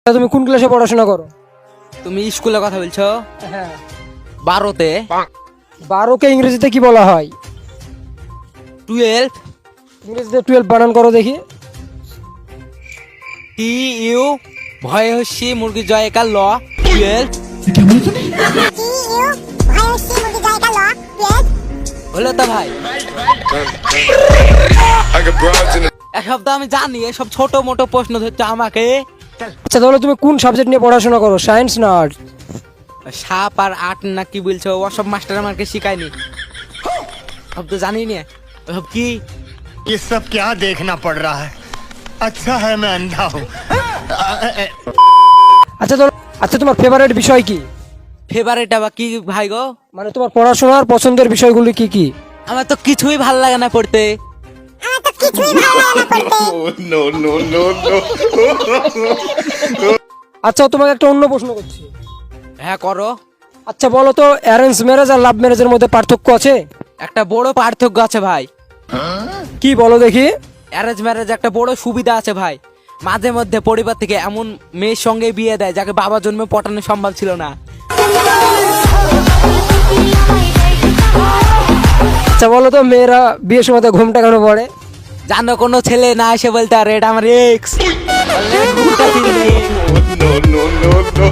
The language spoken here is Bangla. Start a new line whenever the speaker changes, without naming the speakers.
তুমি কোন ক্লাসে পড়াশোনা করো?
তুমি স্কুলের কথা বলছো?
হ্যাঁ।
12তে।
12কে ইংরেজিতে কি বলা হয়?
12।
ইংরেজিতে 12 বানান করো দেখি।
টি ইউ ভয় হচ্ছে মুরগি জয়কার ল 12 হলো তো ভাই। এসব তো আমি জানি, এসব ছোট মোটো প্রশ্ন ধরছে আমাকে।
আচ্ছা তাহলে তুমি কোন সাবজেক্ট নিয়ে পড়াশোনা করো, সায়েন্স না আর্টস?
সাপ আর আট না কি বলছো, ওসব মাস্টার আমাকে শিখায়নি, সব তো জানি না ওসব কি।
ये सब क्या देखना पड़ रहा है? अच्छा है मैं अंधा हूँ।
আচ্ছা তোমার ফেভারিট বিষয় কি?
ফেভারিট আবার কি ভাই গো?
মানে তোমার পড়াশোনার পছন্দের বিষয়গুলি কি কি?
আমার তো কিছুই ভাল লাগে না পড়তে।
আচ্ছা তোমাকে একটা অন্য প্রশ্ন করছি।
হ্যাঁ করো।
আচ্ছা বলো তো, অ্যারেঞ্জ ম্যারেজ আর লাভ ম্যারেজের মধ্যে পার্থক্য আছে?
একটা বড় পার্থক্য আছে ভাই।
কি বলো দেখি।
অ্যারেঞ্জ ম্যারেজ একটা বড় সুবিধা আছে ভাই, মাঝে মধ্যে পরিবার থেকে এমন মেয়ের সঙ্গে বিয়ে দেয় যাকে বাবা জন্মে পটানো সম্ভব ছিল না।
আচ্ছা বলো তো, মেয়েরা বিয়ের সময় ঘুমটা কেন পড়ে?
জানো কোনো ছেলে না এসে বলতে আর এটা আমার x.
no, no, no, no.